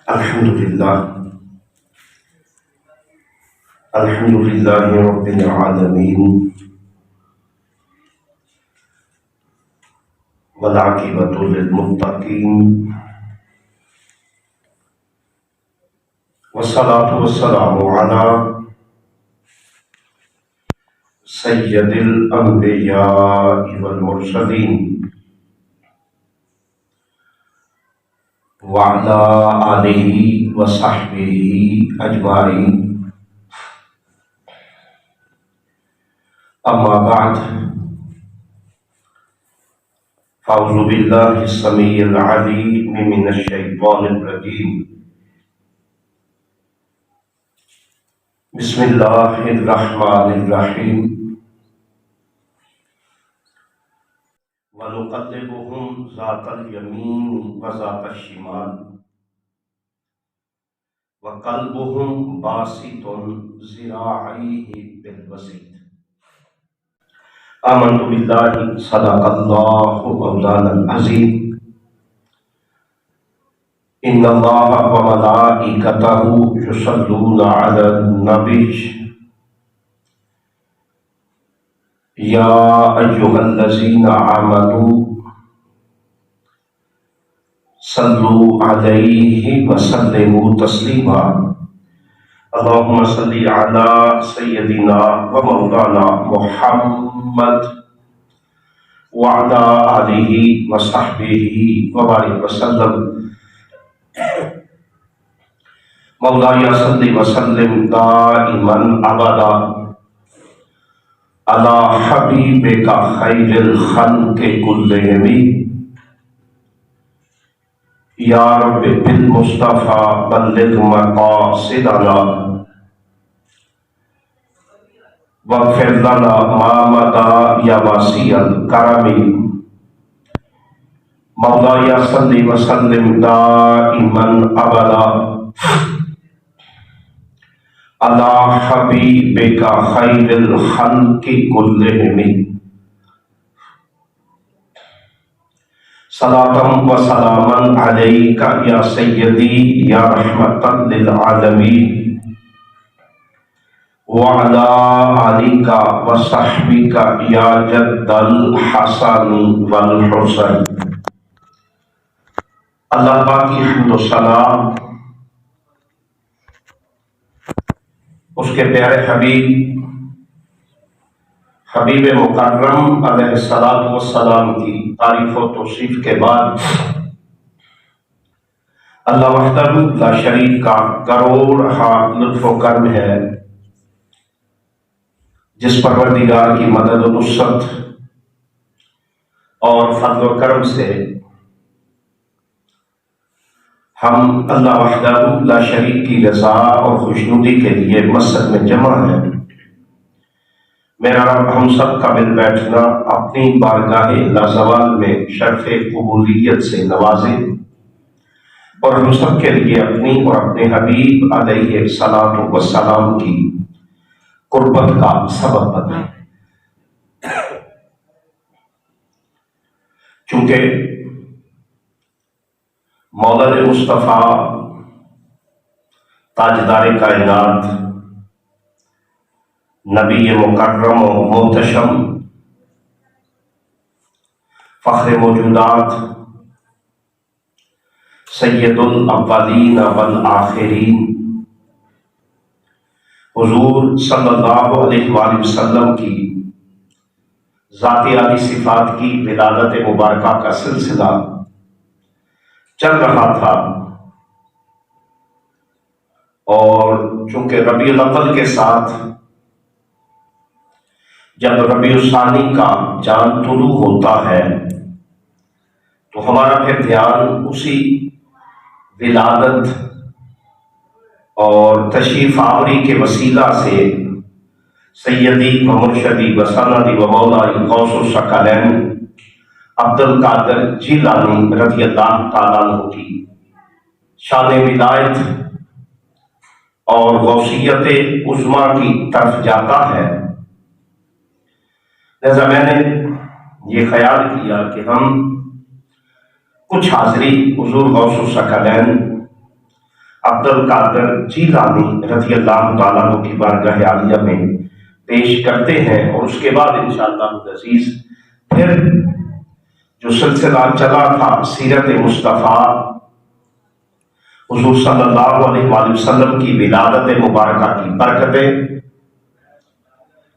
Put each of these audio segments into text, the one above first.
الحمد للہ رب العالمین والعاقبۃ للمتقین والصلاة والسلام علی سید الانبیاء والمرسلین وعلی آلہ وصحبہ اجمعین، اما بعد، فاعوذ باللہ السمیع العلیم من الشیطان الرجیم، بسم اللہ الرحمن الرحیم، وَنُقَلِّبُهُمْ ذَاتَ الْيَمِينِ وَذَاتَ الشِّمَالِ وَقَلْبُهُمْ بَاسِطٌ ذِرَاعَيْهِ بِالْوَسِيطِ۔ آمنت باللہ صدق اللہ مولانا العظیم، ان اللہ وملائکتہ یصلون علی النبی یا ایہا الذین آمنوا صلوا علیہ وسلموا تسلیما۔ اللہم صلی علی سیدنا و مولانا محمد وعلی آلہ وصحبہ وبارک وسلم۔ مولایا صلی وسلم دائما ابدا علی حبیبک خیر الخلق کلہم، یا رب بالمصطفیٰ بلغ مقاصدنا واغفر لنا ما مضى یا واسع الکرم۔ مولایا صلی وسلم دائما ابدا علی حبیبک خیر الخلق کلہم، صلاۃ و سلاما علیک یا سیدی یا رحمۃ للعالمین، وعلی آلک و صحبک یا جد الحسن والحسین۔ اللہ پاک کی حمد و ثنا اس کے پیارے حبیب مکرم علیہ الصلوۃ والسلام کی تعریف و توصیف کے بعد، اللہ وحدہ لا شریک کا کروڑ لطف و کرم ہے جس پروردگار کی مدد و نصرت اور فضل و کرم سے ہم اللہ وحدہ لا شریک کی رضا اور خوشنودی کے لیے مسجد میں جمع ہیں۔ میرا رب ہم سب کا مل بیٹھنا اپنی بارگاہ لازوال میں شرف قبولیت سے نوازے اور ہم سب کے لیے اپنی اور اپنے حبیب علیہ الصلوۃ والسلام کی قربت کا سبب بنائے۔ چونکہ مولا مصطفیٰ تاجدار کائنات، نبی مکرم و محتشم، فخر موجودات، سید الاولین والآخرین، حضور صلی اللہ علیہ وآلہ وسلم کی ذاتی عالی صفات کی ولادت مبارکہ کا سلسلہ چل رہا تھا، اور چونکہ ربیع الاول کے ساتھ جب ربیع الثانی کا چاند طلوع ہوتا ہے تو ہمارا پھر دھیان اسی ولادت اور تشریف آوری کے وسیلہ سے سیدی و مرشدی و سندی و مولائی غوث الثقلین عبد القادر جیلانی رضی اللہ تعالیٰ عنہ کی شان ولایت اور غوثیت عظمیٰ کی طرف جاتا ہے۔ لہذا میں نے یہ خیال کیا کہ ہم کچھ حاضری حضور غوث الثقلین عبد القادر جیلانی رضی اللہ تعالیٰ عنہ کی بارگاہ عالیہ میں پیش کرتے ہیں، اور اس کے بعد انشاءاللہ العزیز پھر جو سلسلہ چلا تھا سیرت مصطفیٰ حضور صلی اللہ علیہ وآلہ وسلم کی ولادت مبارکہ کی برکتیں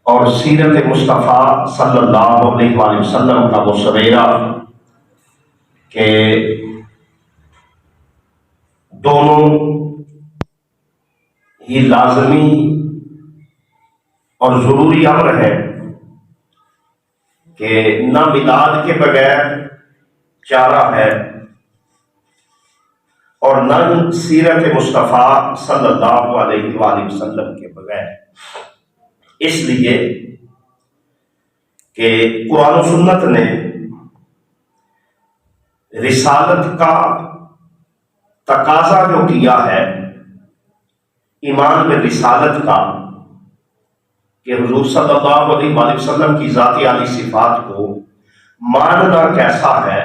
اور سیرت مصطفیٰ صلی اللہ علیہ وآلہ وسلم کا وہ سویرا کہ دونوں ہی لازمی اور ضروری امر ہے کہ نہ میلاد کے بغیر چارہ ہے اور نہ سیرت مصطفیٰ صلی اللہ علیہ وآلہ وسلم کے بغیر، اس لیے کہ قرآن و سنت نے رسالت کا تقاضا جو کیا ہے ایمان میں رسالت کا، کہ حضور صلی اللہ علیہ وآلہ وسلم کی ذاتی عالی صفات کو ماننا کیسا ہے،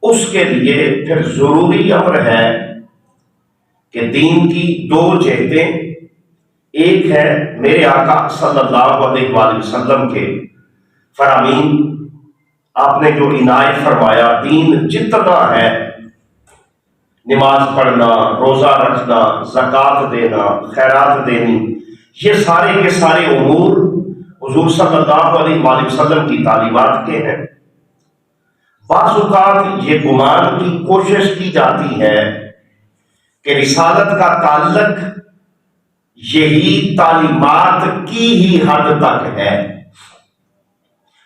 اس کے لیے پھر ضروری امر ہے کہ دین کی دو جہتیں، ایک ہے میرے آقا صلی اللہ علیہ وآلہ وسلم کے فرامین، آپ نے جو عنایت فرمایا دین جتنا ہے، نماز پڑھنا، روزہ رکھنا، زکوٰۃ دینا، خیرات دینی، یہ سارے کے سارے امور حضور صلی اللہ علیہ وآلہ وسلم کی تعلیمات کے ہیں۔ بعض اوقات یہ گمان کی کوشش کی جاتی ہے کہ رسالت کا تعلق یہی تعلیمات کی ہی حد تک ہے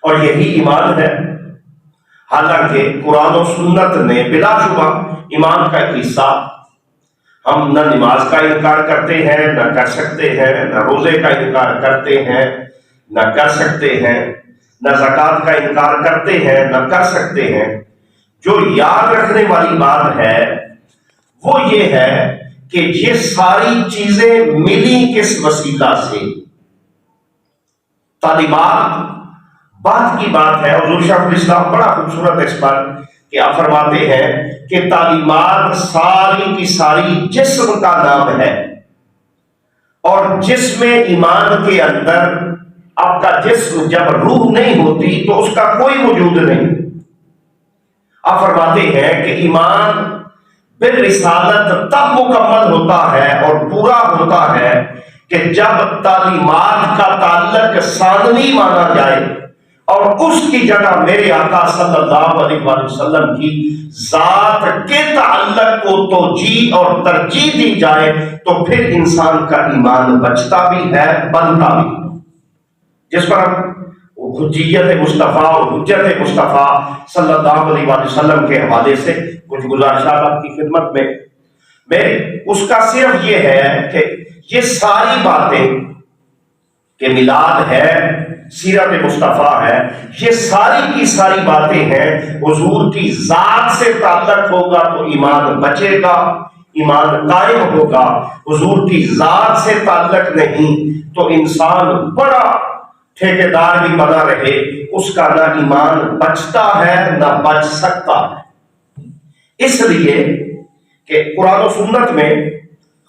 اور یہی ایمان ہے، حالانکہ قرآن و سنت نے بلا شبہ ایمان کا ایک حصہ، ہم نہ نماز کا انکار کرتے ہیں نہ کر سکتے ہیں، نہ روزے کا انکار کرتے ہیں نہ کر سکتے ہیں، نہ زکوٰۃ کا انکار کرتے ہیں نہ کر سکتے ہیں۔ جو یاد رکھنے والی بات ہے وہ یہ ہے کہ یہ ساری چیزیں ملی کس وسیلہ سے؟ تعلیمات بات کی بات ہے، حضور شیخ الاسلام بڑا خوبصورت اس پر کیا فرماتے ہیں کہ تعلیمات ساری کی ساری جسم کا نام ہے، اور جسم ایمان کے اندر آپ کا جسم جب روح نہیں ہوتی تو اس کا کوئی وجود نہیں۔ آپ فرماتے ہیں کہ ایمان بالرسالت تب مکمل ہوتا ہے اور پورا ہوتا ہے کہ جب تعلیمات کا تعلق ثانوی مانا جائے اور اس کی جگہ میرے آقا صلی اللہ علیہ وآلہ وسلم کی ذات کے تعلق کو توجیہ اور ترجیح دی جائے، تو پھر انسان کا ایمان بچتا بھی ہے، بنتا بھی ہے، جس پر ہم حجیت مصطفیٰ اور حجت مصطفیٰ صلی اللہ علیہ وآلہ وسلم کے حوالے سے کچھ گزارشات آپ کی خدمت میں اس کا صرف یہ ہے کہ یہ ساری باتیں کہ میلاد ہے، سیرت مصطفیٰ ہے، یہ ساری کی ساری باتیں ہیں، حضور کی ذات سے تعلق ہوگا تو ایمان بچے گا، ایمان قائم ہوگا، حضور کی ذات سے تعلق نہیں تو انسان بڑا ٹھیکیدار بھی بنا رہے، اس کا نہ ایمان بچتا ہے نہ بچ سکتا ہے۔ اس لیے کہ قرآن و سنت میں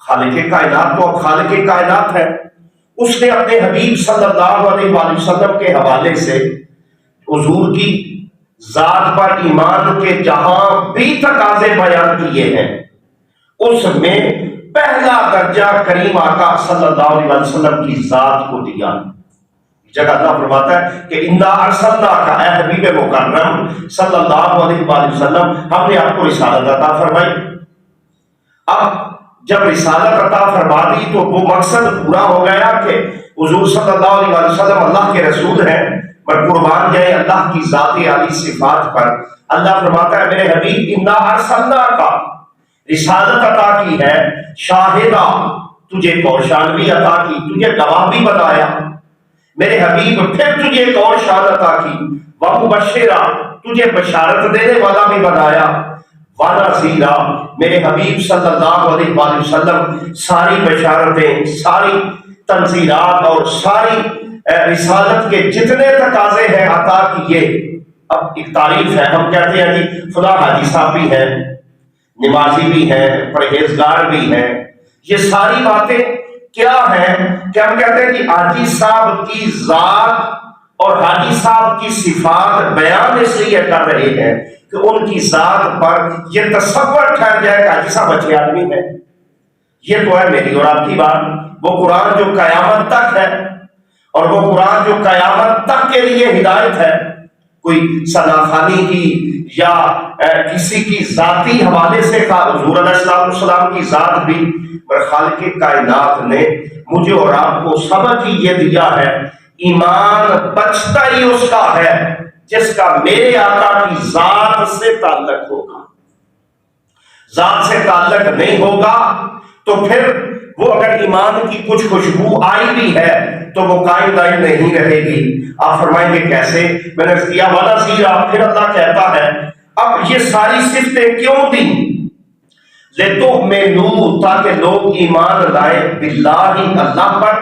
خالق کائنات تو اب خالق کائنات ہے، اس نے اپنے حبیب صلی اللہ علیہ وآلہ وسلم کے حوالے سے حضور کی ذات پر ایمان کے جہاں بھی تقاضے بیان کیے ہیں، اس میں پہلا درجہ کریم آقا صلی اللہ علیہ وسلم کی ذات کو دیا۔ جگہ اللہ فرماتا ہے کہ انا ارسلناک، اے حبیب مکرم صلی اللہ علیہ وآلہ وسلم، ہم نے آپ کو رسالت عطا فرمائی۔ اب جب رسالت عطا فرما دی تو وہ مقصد پورا ہو گیا کہ حضور صلی اللہ علیہ وآلہ وسلم اللہ کے رسول ہیں، پر قربان جائے اللہ کی ذاتی عالی صفات پر۔ اللہ فرماتا ہے میرے حبیب انا ارسلناک، رسالت عطا کی ہے، شاہدہ، تجھے کوشان بھی عطا کی، تجھے گواہ بھی بنایا میرے حبیب، پھر تجھے ایک اور شان عطا کی، ومبشرا، تجھے بشارت دینے والا بھی بنایا، ونذیرا، میرے حبیب صلی اللہ علیہ وآلہ وسلم ساری بشارتیں، ساری تنذیرات اور ساری رسالت کے جتنے تقاضے ہیں عطا کیے۔ اب ایک تعریف ہے، ہم کہتے ہیں جی فلاں حاجی صاحب بھی ہیں، نمازی بھی ہیں، پرہیزگار بھی ہیں۔ یہ ساری باتیں کیا ہیں کہ ہم کہتے ہیں کہ حاجی صاحب کی ذات اور حاجی صاحب کی صفات بیان اس لیے کر رہے ہیں کہ ان کی ذات پر یہ تصور ٹھہر جائے کہ حاجی صاحب اچھے آدمی ہیں۔ یہ تو ہے میری اور آپ کی بات، وہ قرآن جو قیامت تک ہے، اور وہ قرآن جو قیامت تک کے لیے ہدایت ہے، کوئی ثناخانی کی یا کسی کی ذاتی حوالے سے کہا۔ حضور علیہ السلام کی ذات بھی، پر خالق کائنات نے مجھے اور آپ کو سبق ہی یہ دیا ہے، ایمان بچتا ہی اس کا ہے جس کا میرے آقا کی ذات سے تعلق ہوگا۔ ذات سے تعلق نہیں ہوگا تو پھر وہ اگر ایمان کی کچھ خوشبو آئی بھی ہے تو وہ قائم دائم نہیں رہے گی۔ آپ فرمائیں گے کیسے؟ میں نے کیا والا سیرا، پھر اللہ کہتا ہے اب یہ ساری صفتیں کیوں دیں؟ لِتُؤْمِنُوا، تاکہ لوگ ایمان لائے، باللہ اللہ پر،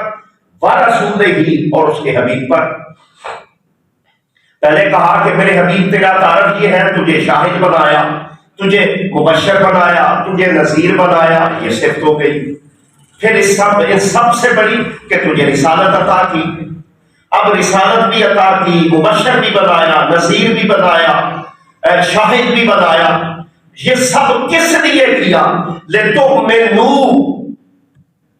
وَرَسُولِهِ اور اس کے حبیب پر۔ پہلے کہا کہ میرے حبیب تیرا تعارف یہ ہے، تجھے شاہد بنایا، تجھے مبشر بنایا، تجھے نذیر بنایا، یہ صفت ہو گئی۔ پھر ان سب سے بڑی کہ تجھے رسالت عطا کی، اب رسالت بھی عطا کی، مبشر بھی بنایا، نذیر بھی بنایا، شاہد بھی بنایا۔ یہ سب کس لیے کیا؟ لِتُؤْمِنُوا،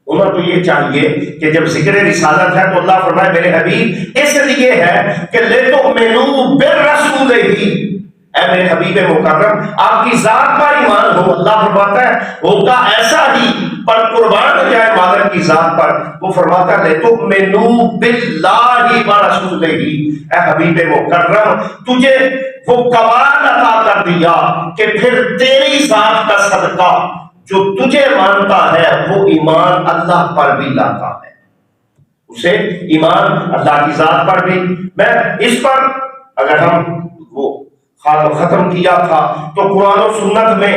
انہیں تو یہ چاہیے کہ جب ذکر رسالت ہے تو اللہ فرمائے میرے حبیب اس لیے ہے کہ لِتُؤْمِنُوا بِالرَّسُولِ، اے میرے حبیب مکرم آپ کی ذات پر ایمان ہو۔ اللہ فرماتا ہے ہوگا ایسا ہی، پر قربان جائے مالک کی ذات پر۔ وہ فرماتا ہے لِتُؤْمِنُوا بِاللَّهِ وَرَسُولِهِ، اے حبیب مکرم تجھے وہ کمال عطا کر دیا کہ پھر تیری ذات کا صدقہ جو تجھے مانتا ہے وہ ایمان اللہ پر بھی لاتا ہے، اسے ایمان اللہ کی ذات پر بھی۔ میں اس پر اگر ہم وہ ختم کیا تھا تو قرآن و سنت میں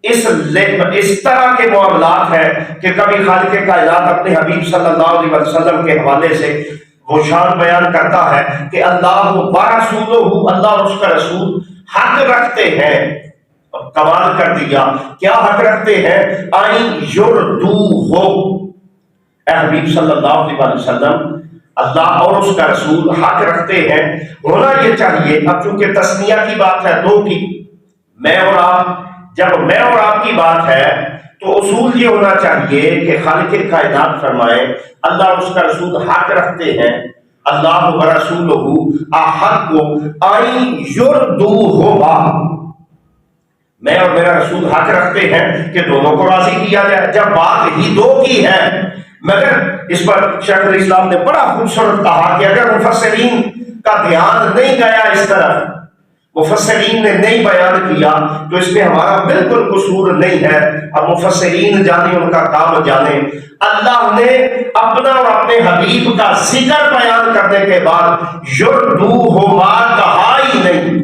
اس طرح کے معاملات ہیں کہ کبھی خالق کائنات اپنے حبیب صلی اللہ علیہ وسلم کے حوالے سے وہ شان بیان کرتا ہے کہ اللہ ورسولہ، اللہ اور اس کا رسول حق رکھتے ہیں۔ کمال کر دیا، کیا حق رکھتے ہیں؟ ان یردوہ، اے حبیب صلی اللہ علیہ وسلم اللہ اور اس کا رسول حق رکھتے ہیں۔ ہونا یہ چاہیے، اب چونکہ تسنیہ کی بات ہے دو کی، میں اور آپ، جب میں اور آپ کی بات ہے تو اصول یہ ہونا چاہیے کہ خالق کائنات فرمائے اللہ اور اس کا رسول حق رکھتے ہیں، اللہ و رسولہ احق ان یردوہما، میں اور میرا رسول حق رکھتے ہیں کہ دونوں کو راضی کیا جائے۔ جب بات ہی دو کی ہے، مگر اس پر شیخ الاسلام نے بڑا خوبصورت کہا کہ اگر مفسرین کا دھیان نہیں گیا اس طرف، مفسرین نے نہیں بیان کیا تو اس میں ہمارا بالکل قصور نہیں ہے۔ اب مفسرین جانے، ان کا کام جانے۔ اللہ نے اپنا اور اپنے حبیب کا ذکر بیان کرنے کے بعد یردوہما کہا ہی نہیں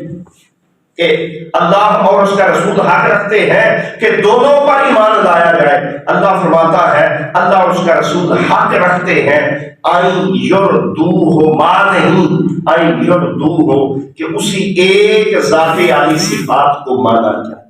کہ اللہ اور اس کا رسول حق رکھتے ہیں کہ دونوں پر ایمان لایا جائے۔ اللہ فرماتا ہے اللہ اور اس کا رسول حق رکھتے ہیں ان یردوہما، نہیں ان یردوہ، کہ اسی ایک ذات عالی صفات کو مانا جائے۔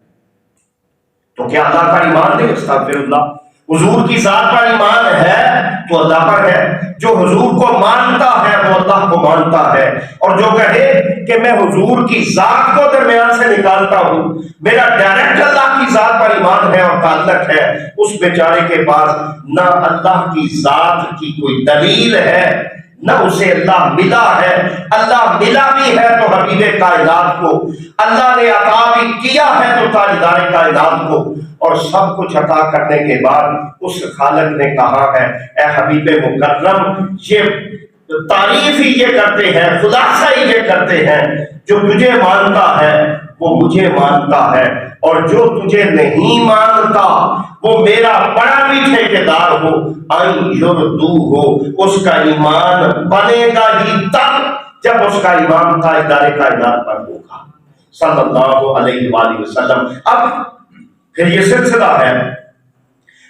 تو کیا اللہ پر ایمان نہیں؟ استغفر اللہ، حضور کی ذات پر ایمان ہے تو اللہ پر ہے۔ جو حضور کو مانتا ہے وہ اللہ کو مانتا ہے، اور جو کہے کہ میں حضور کی ذات کو درمیان سے نکالتا ہوں، میرا ڈائریکٹ اللہ کی ذات پر ایمان ہے اور تعلق ہے، اس بیچارے کے پاس نہ اللہ کی ذات کی کوئی دلیل ہے، نہ اسے اللہ ملا ہے۔ اللہ ملا بھی ہے تو حبیب کائنات کو، اللہ نے عطا بھی کیا ہے تو تاجدار کائنات کو، اور سب کچھ عطا کرنے کے بعد اس خالق نے کہا ہے اے حبیب مکرم، یہ تعریف ہی یہ کرتے ہیں، خلاصہ ہی یہ کرتے ہیں، جو تجھے مانتا ہے وہ مجھے مانتا ہے، اور جو تجھے نہیں مانتا وہ میرا بڑا بھی ٹھیکیدار ہو۔ ان یردوہ، اس کا ایمان بنے گا ہی تب جب اس کا ایمان تاجدار کائنات پر ہوگا صلی اللہ علیہ وآلہ وسلم۔ اب پھر یہ سلسلہ ہے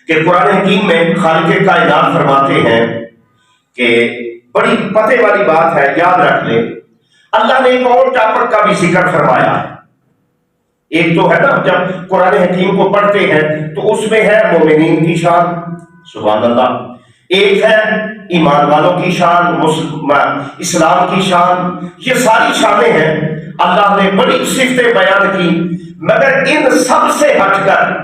کہ قرآن حکیم میں خالق کائنات فرماتے ہیں کہ بڑی پتے والی بات ہے، یاد رکھ لیں۔ اللہ نے ایک اور ٹاپک کا بھی ذکر فرمایا ہے ایک تو ہے نا جب قرآن حکیم کو پڑھتے ہیں تو اس میں ہے مومنین کی شان، سبحان اللہ، ایک ہے ایمان والوں کی شان، اسلام کی شان، یہ ساری شانیں ہیں، اللہ نے بڑی صفتیں بیان کی، مگر ان سب سے ہٹ کر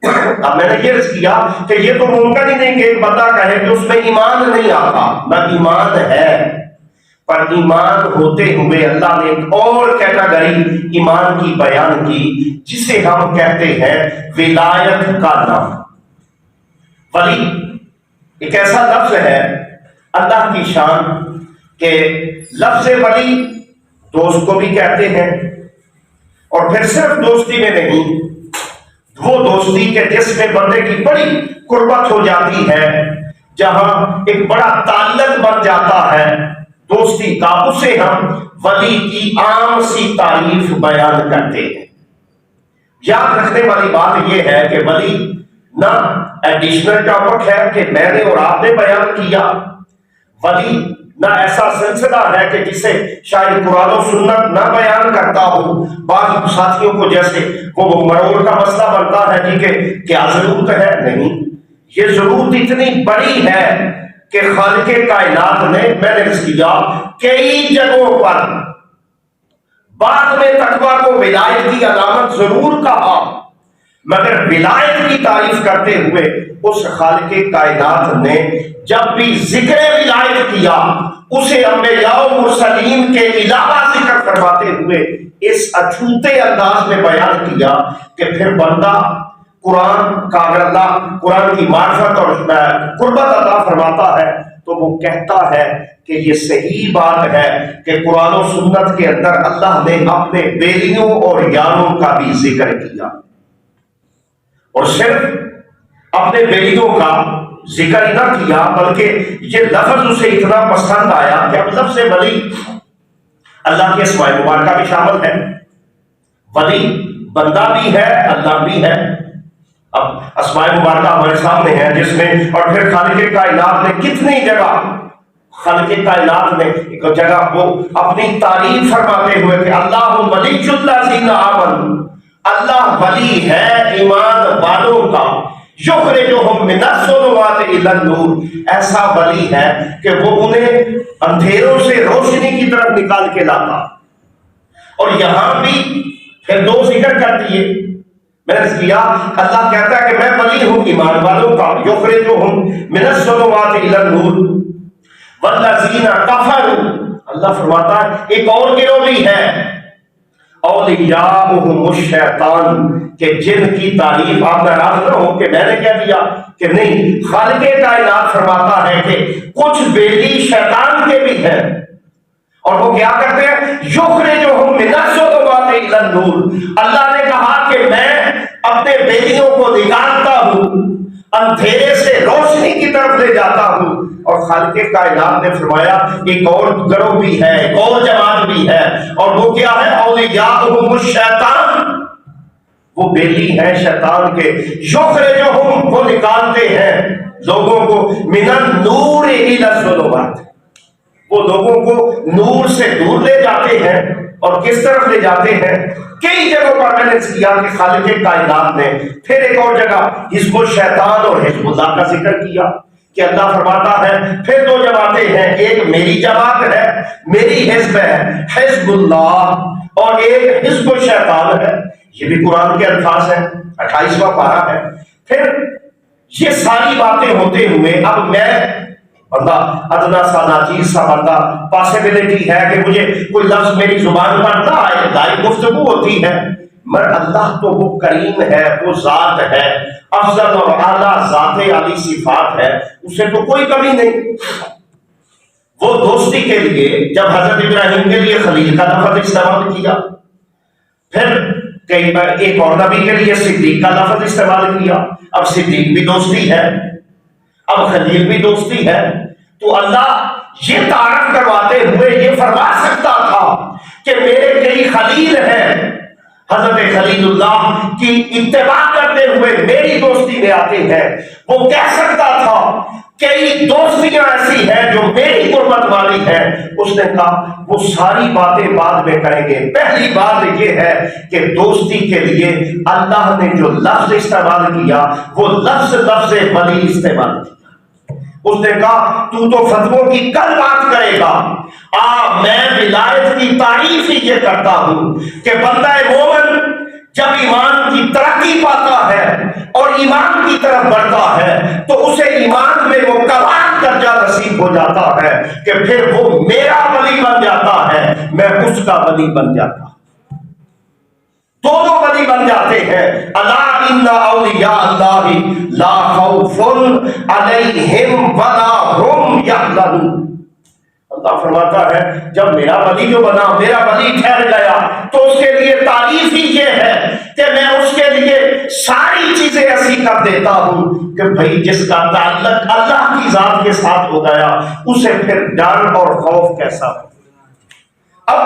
اب میں نے یہ عرض کیا کہ یہ تو ممکن ہی نہیں کہ ایک بندہ کہے کہ اس میں ایمان نہیں آتا، نہ ایمان ہے، پر ایمان ہوتے ہوئے اللہ نے ایک اور کیٹاگری ایمان کی بیان کی جسے ہم کہتے ہیں ولایت کا نام۔ ولی ایک ایسا لفظ ہے اللہ کی شان کہ لفظ ولی دوست کو بھی کہتے ہیں، اور پھر صرف دوستی میں نہیں، وہ دوستی کے جس میں بندے کی بڑی قربت ہو جاتی ہے، جہاں ایک بڑا تعلق بن جاتا ہے دوستی کا، اسے ہم ولی کی عام سی تعریف بیان کرتے ہیں۔ یاد رکھنے والی بات یہ ہے کہ ولی نہ ایڈیشنل ٹاپک ہے کہ میں نے اور آپ نے بیان کیا، ولی نہ ایسا سلسلہ ہے کہ جسے شاید قرآن و سنت نہ بیان کرتا ہو، بعض ساتھیوں کو جیسے وہ مروڑ کا مسئلہ بنتا ہے جی کہ کیا ضرورت ہے، نہیں، یہ ضرورت اتنی بڑی ہے کہ خالق کائنات نے، میں نے اس کیا کئی جگہوں پر بعد میں تقویٰ کو ولایت کی علامت ضرور کہا، مگر ولایت کی تعریف کرتے ہوئے اس خالق کائنات نے جب بھی ذکر ولایت کیا اسے انبیاء و مرسلین کے علاوہ ذکر کرواتے ہوئے اس اچھوتے انداز میں بیان کیا کہ پھر بندہ قرآن کا اگر اللہ قرآن کی معرفت اور قربت عطا فرماتا ہے تو وہ کہتا ہے کہ یہ صحیح بات ہے کہ قرآن و سنت کے اندر اللہ نے اپنے بیلیوں اور یاروں کا بھی ذکر کیا، اور صرف اپنے بیلیوں کا ذکر ہی نہ کیا بلکہ یہ لفظ اسے اتنا پسند آیا کہ اب لفظ ولی اللہ کے اسماء مبارکہ بھی شامل ہے، ولی بندہ بھی ہے، اللہ بھی ہے۔ اب اسماء مبارکہ ہمارے سامنے ہیں جس میں، اور پھر خالق کائنات نے کتنی جگہ، خالق کائنات نے ایک جگہ وہ اپنی تعریف فرماتے ہوئے کہ اللہ ولی الذین آمنوا، اللہ ولی ہے ایمان والوں کا، یخرجہم من الظلمات الی النور، ایسا ولی ہے کہ وہ انہیں اندھیروں سے روشنی کی طرف نکال کے لاتا۔ اور یہاں بھی پھر دو ذکر کر دیے، میں نے کیا اللہ کہتا ہے کہ میں ولی ہوں ایمان والوں کا، یخرجہم من الظلمات الی النور والذین کفروا، اللہ فرماتا ہے ایک اور گروہ بھی ہے، اولیاءہم الشیطان، کہ جن کی تعریف آپ ناراض نہ ہو کہ میں نے کہہ دیا کہ نہیں، خالق کائنات فرماتا ہے کہ کچھ بیلی شیطان کے بھی ہیں، اور وہ کیا کرتے ہیں، یخرجہم من الظلمات الی النور، اللہ نے کہا کہ میں اپنے بیلیوں کو نکالتا ہوں، اندھیرے سے روشنی کی طرف لے جاتا ہوں، اور خالق کائنات نے فرمایا ایک اور گروہ بھی ہے، ایک اور جماعت بھی ہے، اور وہ کیا ہے، اولیاءہم الشیطان، وہ بیلی ہیں شیطان کے، یخرجہم، وہ نکالتے ہیں لوگوں کو من النور الی الظلمات، وہ لوگوں کو نور سے دور لے جاتے ہیں، اور کس طرف لے جاتے ہیں، کئی جگہوں پر میں نے کیا کہ خالق کائنات نے پھر ایک اور جگہ حزب الشیطان اور حزب اللہ کا ذکر کیا کہ اللہ فرماتا ہے پھر دو جماعتیں ہیں، ایک میری جماعت ہے، میری حزب ہے حزب اللہ، اور ایک حزب الشیطان ہے، یہ بھی قرآن کے الفاظ ہیں، 28واں پارہ ہے۔ پھر یہ ساری باتیں ہوتے ہوئے اب میں بندہ ادنا سا ناچیز سا بندہ، پاسبلٹی ہے کہ مجھے کوئی لفظ میری زبان پر نہ آئے، لائق گفتگو ہوتی ہے، مگر اللہ تو وہ کریم ہے، وہ ذات ہے، افضل اور اعلیٰ ذات علی صفات ہے، اسے تو کوئی کمی نہیں۔ وہ دوستی کے لیے جب حضرت ابراہیم کے لیے خلیل کا لفظ استعمال کیا، پھر کئی بار ایک اور نبی کے لیے صدیق کا لفظ استعمال کیا، اب صدیق بھی دوستی ہے، اب خلیل بھی دوستی ہے، تو اللہ یہ تعارف کرواتے ہوئے یہ فرما سکتا تھا کہ میرے کئی خلیل ہیں، حضرت خلیل اللہ کی اتباع کرتے ہوئے میری دوستی میں آتے ہیں، وہ کہہ سکتا تھا کئی دوستیاں ایسی ہیں جو میری قربت والی ہیں. اس نے کہا وہ ساری باتیں بعد میں کریں گے. پہلی بات یہ ہے کہ دوستی کے لیے اللہ نے جو لفظ استعمال کیا وہ لفظ ولی استعمال کیا. اس نے کہا تو فتووں کی کل بات کرے گا. میں ولایت کی تعریف ہی یہ کرتا ہوں کہ بندہ مومن جب ایمان کی ترقی پاتا ہے اور ایمان کی طرف بڑھتا ہے تو اسے ایمان میں وہ کمال درجہ نصیب ہو جاتا ہے کہ پھر وہ میرا ولی بن جاتا ہے, میں اس کا ولی بن جاتا ہوں. دونوں ولی بن جاتے ہیں. الا ان اولیاء اللہ لا خوف علیہم ولا هم یحزنون. اللہ فرماتا ہے جب میرا ولی جو بنا, میرا ولی ٹھہر گیا تو اس کے لیے تعریف ہی یہ ہے کہ میں اس کے لیے ساری چیزیں ایسی کر دیتا ہوں کہ بھائی جس کا تعلق اللہ کی ذات کے ساتھ ہو گیا اسے پھر ڈر اور خوف کیسا ہو. اب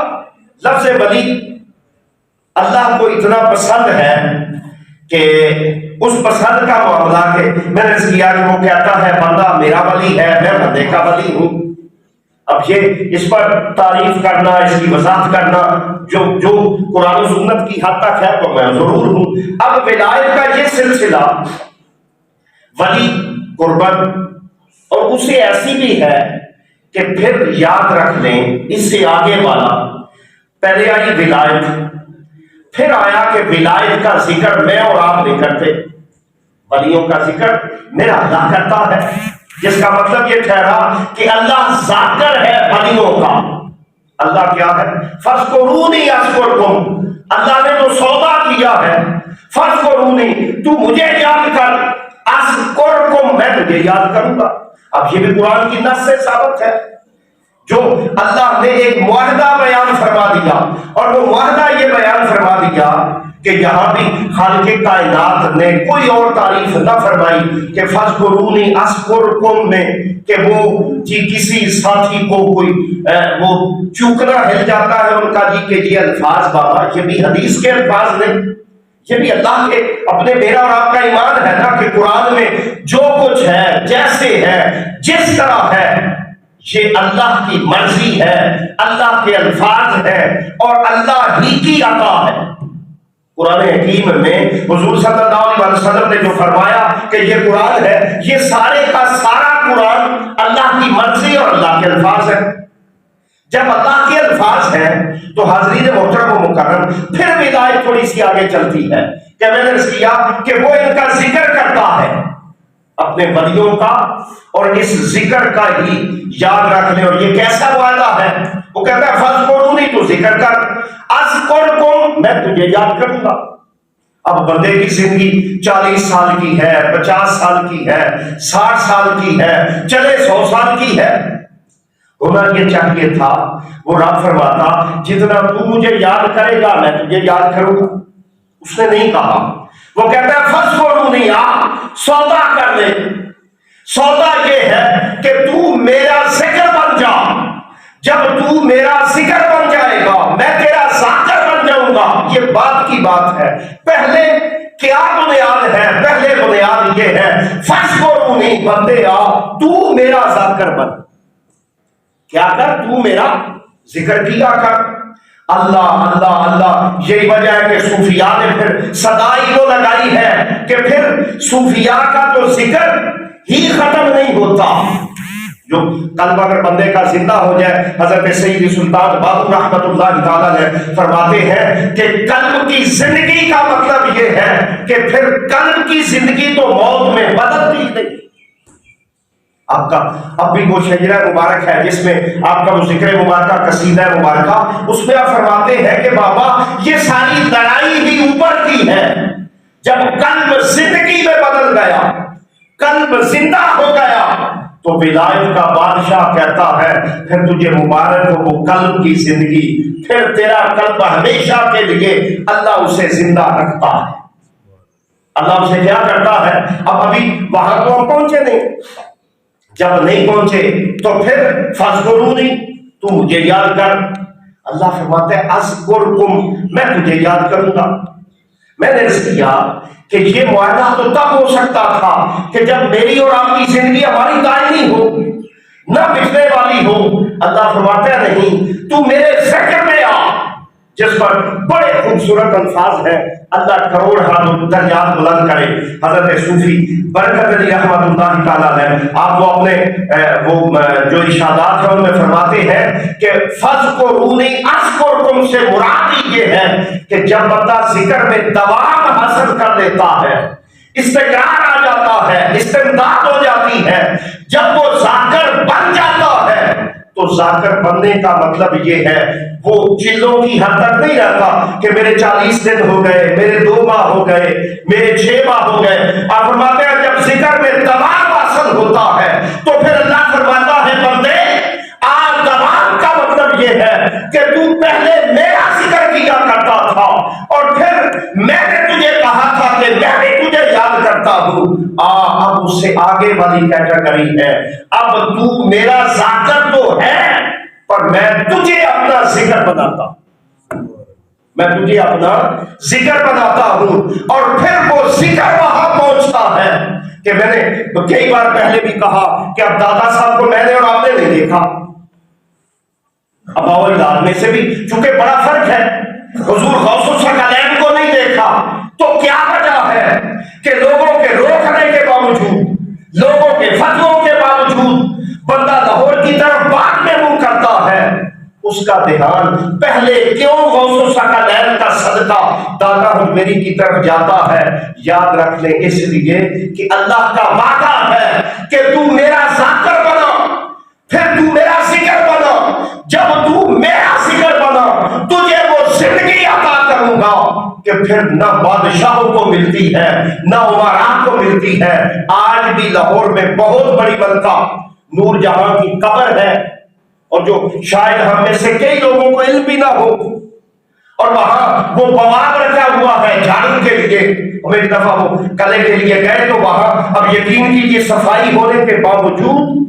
لفظ ولی اللہ کو اتنا پسند ہے کہ اس پسند کا معاملہ کہ میں نے کیا کہ وہ کہتا ہے بندہ میرا ولی ہے, میں بندے کا ولی ہوں. اب یہ اس پر تعریف کرنا, اس کی وضاحت کرنا جو قرآن و سنت کی حد تک ہے تو میں ضرور ہوں. اب ولایت کا یہ سلسلہ ولی قربت اور اسے ایسی بھی ہے کہ پھر یاد رکھ لیں اس سے آگے والا. پہلے آئی ولایت, پھر آیا کہ ولایت کا ذکر میں اور آپ نہیں کرتے, ولیوں کا ذکر میرا اللہ کرتا ہے, جس کا مطلب یہ ٹھہرا کہ اللہ ذاکر ہے ولیوں کا. اللہ کیا ہے؟ فاذکرونی اذکرکم. اللہ نے تو سودا کیا ہے, فاذکرونی تو مجھے یاد کر, اذکرکم میں تجھے یاد کروں گا. اب یہ بھی قرآن کی نص سے ثابت ہے. جو اللہ نے ایک معاہدہ بیان فرما دیا اور وہ معاہدہ یہ بیان فرما دیا کہ یہاں بھی خالق کائنات نے کوئی اور تعریف نہ فرمائی کہ فاذکرونی اذکرکم میں کہ وہ کسی ساتھی کو کوئی وہ چوکنا ہل جاتا ہے ان کا جی کہ یہ الفاظ بابا یہ بھی حدیث کے الفاظ نہیں, یہ بھی اللہ کے اپنے میرا اور آپ کا ایمان ہے نا کہ قرآن میں جو کچھ ہے جیسے ہے جس طرح ہے یہ اللہ کی مرضی ہے, اللہ کے الفاظ ہے اور اللہ ہی کی عطا ہے. قرآن حکیم میں حضور صلی اللہ علیہ وسلم نے جو فرمایا کہ یہ قرآن ہے, یہ سارے کا سارا قرآن اللہ کی مرضی اور اللہ کے الفاظ ہے. جب اللہ کے الفاظ ہیں تو حاضرین محترم و مکرم پھر ولایت تھوڑی سی آگے چلتی ہے کہ میں نے کیا کہ وہ ان کا ذکر کرتا ہے اپنے ولیوں کا, اور اس ذکر کا ہی یاد رکھ لیں. اور یہ کیسا وعدہ ہے؟ وہ کہتا ہے فاذکرونی تو ذکر کر, اذکرکم میں تجھے یاد کروں گا. اب بندے کی زندگی 40 سال کی ہے, 50 سال کی ہے, 60 سال کی ہے, چلے 100 سال کی ہے. ہونا یہ چاہیے تھا وہ رب فرماتا جتنا تو مجھے یاد کرے گا میں تجھے یاد کروں گا. اس نے نہیں کہا, وہ کہتا ہے فاذکرونی, سودا کر لے. سودا یہ ہے کہ تو میرا ذکر بن جا. جب تو میرا ذکر بن جائے گا میں تیرا ذاکر بن جاؤں گا. یہ بات کی بات ہے. پہلے کیا بنیاد ہے؟ پہلے بنیاد یہ ہے فاذکرونی, بندے آ تو میرا ذاکر بن. کیا کر؟ تو میرا ذکر کیا کر. اللہ اللہ اللہ. یہی وجہ ہے کہ صوفیاء نے پھر صدائی وہ لگائی ہے کہ پھر صوفیاء کا تو ذکر ہی ختم نہیں ہوتا. جو قلب اگر بندے کا زندہ ہو جائے, حضرت سیدی سلطان باہو رحمت اللہ تعالی نے فرماتے ہیں کہ قلب کی زندگی کا مطلب یہ ہے کہ پھر قلب کی زندگی تو موت میں بدلتی ہی نہیں. آپ کا اب بھی وہ شجرہ مبارک ہے جس میں آپ کا وہ ذکر مبارکہ قصیدہ مبارکہ, اس میں آپ فرماتے ہیں کہ بابا یہ ساری لڑائی ہی اوپر کی ہے. جب قلب زندگی میں بدل گیا, قلب زندہ ہو گیا تو ولایت کا بادشاہ کہتا ہے پھر تجھے مبارک ہو وہ قلب کی زندگی. پھر تیرا قلب ہمیشہ کے لیے اللہ اسے زندہ رکھتا ہے. اللہ اسے کیا کرتا ہے؟ اب ابھی وہاں تو ہم پہنچے نہیں. جب نہیں پہنچے تو پھر فاذکرونی تو مجھے یاد کر. اللہ فرماتا ہے اذکرکم میں تجھے یاد کروں گا. میں نے اس کیا کہ یہ معاہدہ تو تب ہو سکتا تھا کہ جب میری اور آپ کی زندگی ہماری دائمی ہو، نہ بچنے والی ہو۔ اللہ فرماتا ہے نہیں، تو میرے ذکر میں آ، جس پر بڑے خوبصورت الفاظ ہیں، اللہ کروڑ درجات بلند کرے۔ حضرت صوفی برکت علی رحمۃ اللہ تعالیٰ علیہ، آپ وہ اپنے جو ارشادات ہیں ان میں فرماتے ہیں کہ فَاذْكُرُونِی أَذْكُرْكُم سے مراد یہ ہے کہ جب بندہ ذکر میں دوام حاصل کر لیتا ہے، استقرار آ جاتا ہے، استمداد ہو جاتی ہے، جب وہ ذاکر بن جاتا ہے، تو ذاکر بننے کا مطلب یہ ہے وہ چلوں کی حد تک نہیں رہتا کہ میرے 40 دن ہو گئے، میرے 2 ماہ ہو گئے، میرے 6 ماہ ہو گئے۔ آپ فرماتے ہیں جب ذکر میں دوام حاصل ہوتا ہے تو پھر اللہ فرماتا ہے بندے آج دوام کا مطلب یہ ہے کہ تو پہلے میرا ذکر کیا کرتا تھا اور پھر میں نے تجھے کہا تھا کہ میں بھی تجھے یاد کرتا ہوں۔ اب اس سے آگے والی کیٹیگری ہے، اب تو میرا ذاکر تو ہے پر میں تجھے اپنا ذکر بناتا ہوں، میں تجھے اپنا ذکر بناتا ہوں۔ اور پھر وہ ذکر وہاں پہنچتا ہے کہ میں نے کئی بار پہلے بھی کہا کہ اب دادا صاحب کو میں نے اور آپ نے نہیں دیکھا، اب اولاد میں سے بھی چونکہ بڑا فرق ہے، حضور غوث الثقلین کو نہیں دیکھا، تو کیا وجہ ہے کہ لوگوں کے روکنے کے باوجود، لوگوں کے فتووں کے باوجود بندہ لاہور کی طرف بعد میں منہ کرتا ہے، اس کا دھیان پہلے کیوں غوث الثقلین کا صدقہ دادا حجویری کی طرف جاتا ہے؟ یاد رکھ لیں اس لیے کہ اللہ کا وعدہ ہے کہ تو میرا ذاکر بنا، پھر تو میرا ذکر بنا، جب تو میرا ذکر بنا تجھے وہ زندگی عطا کروں گا کہ پھر نہ بادشاہوں کو ملتی ہے نہ عمراء کو ملتی ہے۔ آج بھی لاہور میں بہت بڑی ملکہ نور جہاں کی قبر ہے، اور جو شاید ہم میں سے کئی لوگوں کو علم بھی نہ ہو، اور وہاں وہ بواب رکھا ہوا ہے جھاڑو کے لیے۔ ہم ایک دفعہ وہ کلے کے لیے گئے تو وہاں اب یقین کیجیے صفائی ہونے کے باوجود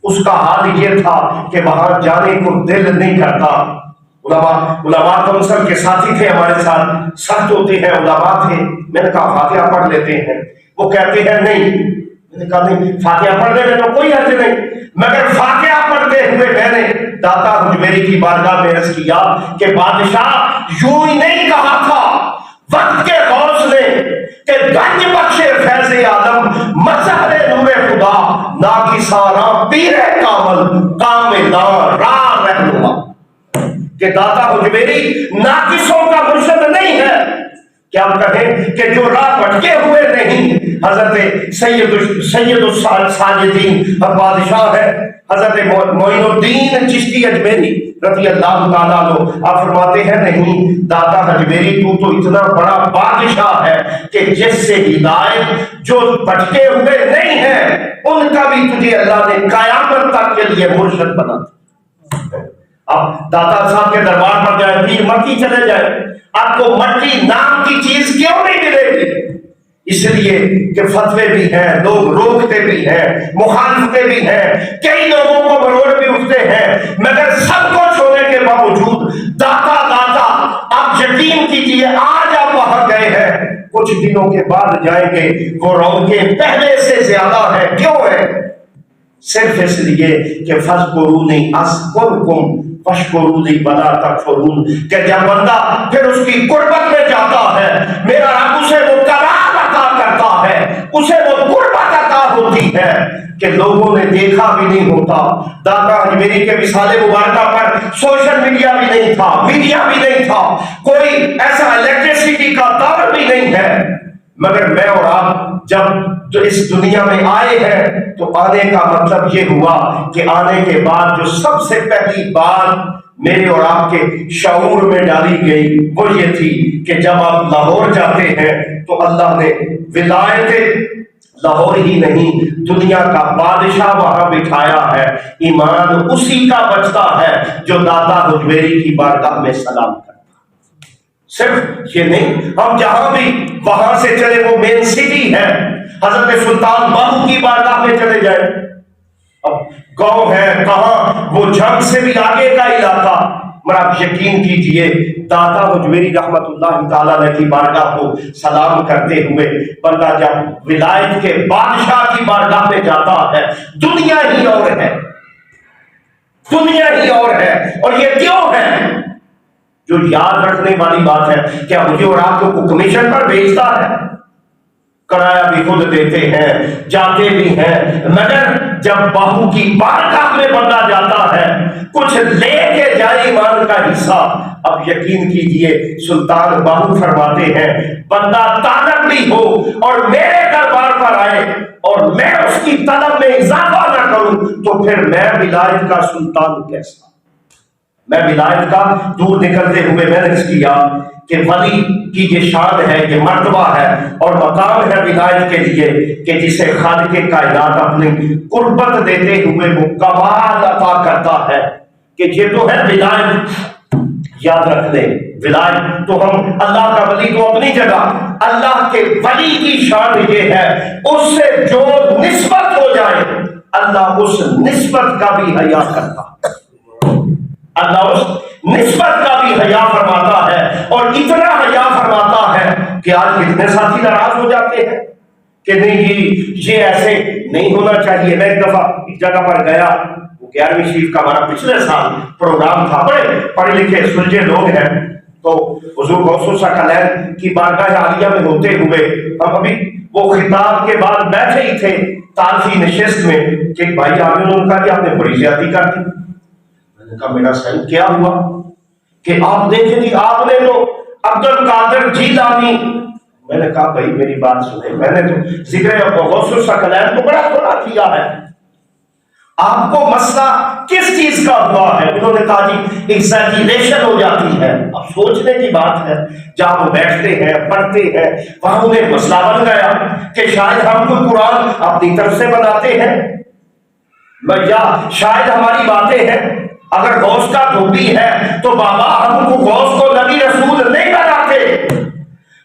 اس کا حال یہ تھا کہ وہاں جانے کو دل نہیں کرتا۔ علماء کونسل کے ساتھی تھے ہمارے ساتھ، سخت ہوتے ہیں علماء تھے، میں نے کہا فاتحہ پڑھ لیتے ہیں، وہ کہتے ہیں نہیں، میں نے کہا نہیں فاتحہ پڑھنے میں تو کوئی حرج نہیں، مگر فاتحہ پڑھتے ہوئے میں نے داتا حجویری کی بارگاہ میں عرض کیا کہ بادشاہ یوں ہی نہیں کہا تھا وقت کے غوث نے کہ گنج بخشے فیض عالم مظہر نور خدا نا کی سارا پیر کامل کامل راہ رہنما، کہ داتا حجویری ناقصوں کا مرشد نہیں ہے، کیا ہم کہیں کہ جو راہ بھٹکے ہوئے نہیں۔ حضرت سید الساجدین بادشاہ ہے حضرت معین الدین چشتی اجمیری رضی اللہ تعالیٰ عنہ، آپ فرماتے ہیں نہیں داتا حجویری تو اتنا بڑا بادشاہ ہے کہ جس سے ہدایت جو بھٹکے ہوئے نہیں ہیں ان کا بھی تجھے اللہ نے قیامت تک کے لیے مرشد بنا۔ اب داتا صاحب کے دربار پر جائے، پیر مکی چلے جائے، آپ کو مٹی نام کی چیز کیوں نہیں ملے گی؟ اس لیے کہ فتوے بھی ہیں، لوگ روکتے بھی ہیں، مخالفتے بھی ہیں، کئی لوگوں کو مروڑ بھی اٹھتے ہیں، مگر سب کچھ ہونے کے باوجود داتا آپ یقین کیجیے آج آپ وہاں گئے ہیں، کچھ دنوں کے بعد جائیں گے وہ رونقیں پہلے سے زیادہ ہیں۔ کیوں ہے؟ صرف اس لیے کہ فَاذْكُرُونِی أَذْكُرْكُمْ وَاشْكُرُوا لِی وَلَا تَکْفُرُونَ، کہ جب بندہ پھر اس کی قربت میں جاتا ہے میرا رب اسے وہ کمال عطا کرتا ہے، اسے وہ قربت عطا ہوتی ہے کہ لوگوں نے دیکھا بھی نہیں ہوتا۔ داتا حجویری کے وصال مبارکہ پر سوشل میڈیا بھی نہیں تھا، میڈیا بھی نہیں تھا، کوئی ایسا الیکٹریسٹی کا دور بھی نہیں ہے، مگر میں اور آپ جب اس دنیا میں آئے ہیں تو آنے کا مطلب یہ ہوا کہ آنے کے بعد جو سب سے پہلی بات میرے اور آپ کے شعور میں ڈالی گئی وہ یہ تھی کہ جب آپ لاہور جاتے ہیں تو اللہ نے ولایت لاہور ہی نہیں دنیا کا بادشاہ وہاں بٹھایا ہے، ایمان اسی کا بچتا ہے جو داتا حجویری کی بارگاہ میں سلام کرتا۔ صرف یہ نہیں، ہم جہاں بھی وہاں سے چلے، وہ مین سٹی ہے، حضرت سلطان باہو کی بارگاہ میں چلے جائیں، اب گاؤں ہے کہاں وہ جنگ سے بھی آگے کا علاقہ، مگر آپ یقین کیجئے داتا حجویری رحمت اللہ تعالیٰ علیہ کی بارگاہ کو سلام کرتے ہوئے بندہ جب ولایت کے بادشاہ کی بارگاہ میں جاتا ہے، دنیا ہی اور ہے، دنیا ہی اور ہے۔ اور یہ کیوں ہے؟ جو یاد رکھنے والی بات ہے، کیا مجھے اور آپ کو کمیشن پر بھیجتا ہے؟ کرایہ بھی خود دیتے ہیں، جاتے بھی ہیں، مگر جب باہو کی بارگاہ میں بندہ جاتا ہے کچھ لے کے جائے ایمان کا حصہ، اب یقین کیجئے سلطان باہو فرماتے ہیں بندہ طالب بھی ہو اور میرے دربار پر آئے اور میں اس کی طلب میں اضافہ نہ کروں تو پھر میں ولایت کا سلطان کیسا؟ میں ولایت کا دور نکلتے ہوئے میں نے اس کیا کہ ولی کی یہ شان ہے، یہ مرتبہ ہے اور مقام ہے ولایت کے لیے کہ جسے خالق کائنات اپنی قربت دیتے ہوئے وہ کمال عطا کرتا ہے کہ یہ تو ہے ولایت۔ یاد رکھ لیں، ولایت تو ہم اللہ کا ولی تو اپنی جگہ، اللہ کے ولی کی شان یہ ہے اس سے جو نسبت ہو جائے اللہ اس نسبت کا بھی حیا کرتا ہے، اللہ اس نسبت کا بھی حیا فرماتا ہے، اور اتنا حیا فرماتا ہے کہ آج کتنے ساتھی ناراض ہو جاتے ہیں کہ نہیں جی یہ ایسے نہیں ہونا چاہیے۔ میں ایک دفعہ ایک جگہ پر گیا، وہ 11ویں شریف کا ہمارا پچھلے سال پروگرام تھا، بڑے پڑھے لکھے سلجھے لوگ ہیں، تو حضور غوث ثقلین کی بارگاہ عالیہ میں ہوتے ہوئے ہم ابھی وہ خطاب کے بعد بیٹھے ہی تھے تعارفی نشست میں کہ بھائی آپ نے ان کا کہ آپ نے بڑی زیادتی کر دی۔ میں نے کہا میرا سین کیا ہوا کہ آپ دیکھیں جی آپ نے تو عبد القادر جیلانی، میں نے کہا بھائی میری بات سنیں، میں نے تو ذکر غوث ثقلین کو بڑا تھوڑا کیا ہے، آپ کو مسئلہ کس چیز کا ہوا ہے؟ انہوں نے کہا جی ایگزیجریشن ہو جاتی ہے۔ اب سوچنے کی بات ہے، جہاں وہ بیٹھتے ہیں پڑھتے ہیں وہاں انہیں مسئلہ بن گیا کہ شاید ہم کو قرآن اپنی طرف سے بناتے ہیں یا شاید ہماری باتیں ہیں، اگر غوث کا دھوبی ہے تو بابا ہم کو غوث کو نبی رسول نہیں بناتے،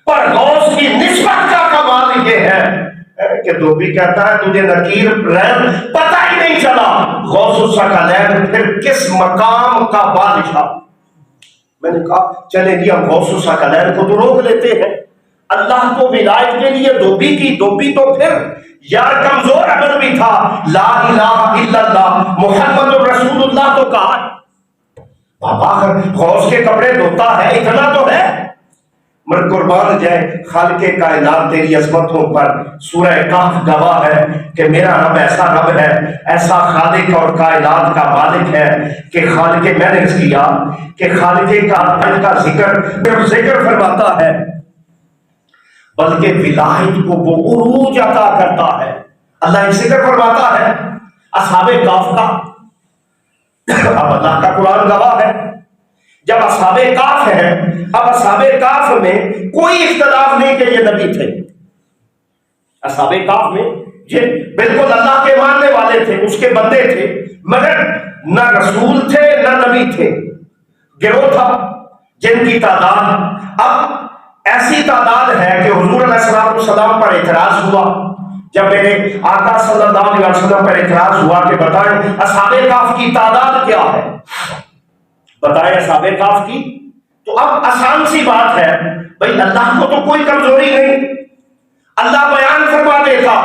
پر غوث کی نسبت کا کمال یہ ہے کہ دھوبی کہتا ہے تجھے نکیر رحم پتہ ہی نہیں چلا غوث ثقلین پھر کس مقام کا بادشاہ۔ میں نے کہا چلے گی ہم غوث ثقلین کو تو روک لیتے ہیں، اللہ کو ولایت کے لیے دھوبی کی، دھوبی تو پھر یار کمزور عمل بھی تھا، لا الہ الا اللہ محمد رسول اللہ تو کہا، بابا غوث کے کپڑے دھوتا ہے اتنا تو ہے، مگر قربان جائے خالق کائنات تیری عظمتوں پر۔ سورہ کہف گواہ ہے کہ میرا رب ایسا رب ہے، ایسا خالق اور کائنات کا مالک ہے کہ خالق، میں نے اس کیا کہ خالق کائنات کا ذکر فرماتا ہے بلکہ ولایت کو وہ عروج عطا کرتا ہے۔ اللہ ایک ذکر فرماتا ہے اصحاب کہف کا، اب اللہ کا قرآن گواہ ہے جب اصحاب کہف ہیں، اب اصحاب کہف میں کوئی اختلاف نہیں کہ یہ نبی تھے، اصحاب کہف میں یہ بالکل اللہ کے ماننے والے تھے، اس کے بندے تھے، مگر نہ رسول تھے نہ نبی تھے، گروہ تھا جن کی تعداد اب ایسی تعداد ہے کہ حضور علیہ السلام پر اعتراض ہوا، جب میرے آقا صلی اللہ علیہ وسلم پر اعتراض ہوا کہ بتائیں اصحاب کہف کی تعداد کیا ہے، بتائیں اصحاب کہف کی، تو اب آسان سی بات ہے بھائی اللہ کو تو کوئی کمزوری نہیں، اللہ بیان فرما دیتا۔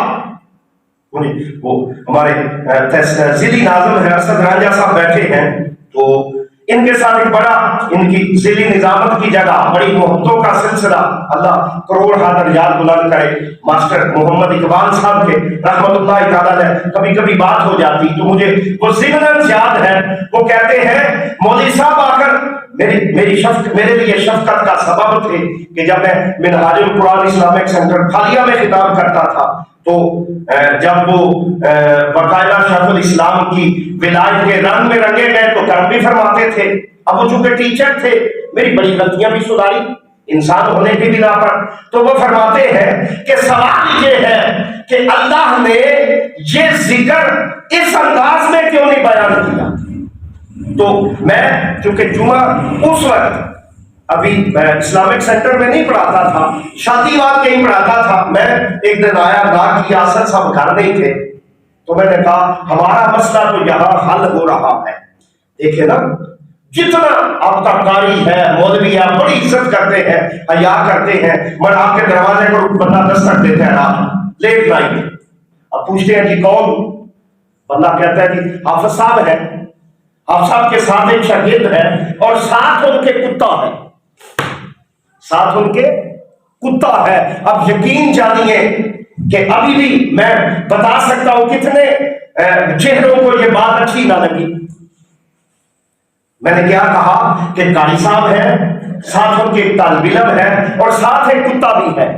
وہ ہمارے ذیلی ناظم ہے اسد رانجھا صاحب بیٹھے ہیں، تو ان کے ساتھ ایک بڑا ان کی ذیلی نظامت کی جگہ بڑی محبتوں کا سلسلہ، اللہ کروڑ ہاتھ یاد بلند کرے، ماسٹر محمد اقبال صاحب کے رحمت اللہ تعالیٰ نے کبھی کبھی بات ہو جاتی تو مجھے وہ ضمناً یاد ہے، وہ کہتے ہیں مولوی صاحب آ کر میرے لیے شفقت کا سبب تھے کہ جب میں منہاج القرآن اسلامک سینٹر کھالیہ میں خطاب کرتا تھا تو جب وہ باقاعدہ شیخ الاسلام کی ولایت کے رنگ میں رنگے گئے تو کرم بھی فرماتے تھے۔ اب وہ چونکہ ٹیچر تھے، میری بڑی غلطیاں بھی سدھاری انسان ہونے کی بنا پر، تو وہ فرماتے ہیں کہ سوال یہ ہے کہ اللہ نے یہ ذکر اس انداز میں کیوں نہیں بیان کیا؟ تو میں چونکہ جمعہ اس وقت ابھی اسلامک سینٹر میں نہیں پڑھاتا تھا، شادی واد کہیں پڑھاتا تھا، میں ایک دن آیا گا کہ یاسر صاحب گھر نہیں تھے، تو میں نے کہا ہمارا مسئلہ تو یہاں حل ہو رہا ہے۔ دیکھیں نا جتنا آپ کا قاری ہے، مولوی ہے، بڑی عزت کرتے ہیں، حیا کرتے ہیں، مگر آپ کے دروازے پر بندہ دستک دیتا ہے رات لیٹ نائٹ، اب پوچھتے ہیں جی کون؟ بندہ کہتا ہے جی حافظ صاحب ہے، حافظ صاحب کے ساتھ ایک شاگرد ہے اور ساتھ ان کے کتا ہے، ساتھ ان کے کتا ہے۔ اب یقین جانیے کہ ابھی بھی میں بتا سکتا ہوں کتنے چہروں کو یہ بات اچھی نہ لگی۔ میں نے کیا کہا کہ قاری صاحب ہے، ساتھ ان کے ایک طالب علم ہے اور ساتھ ایک کتا بھی ہے۔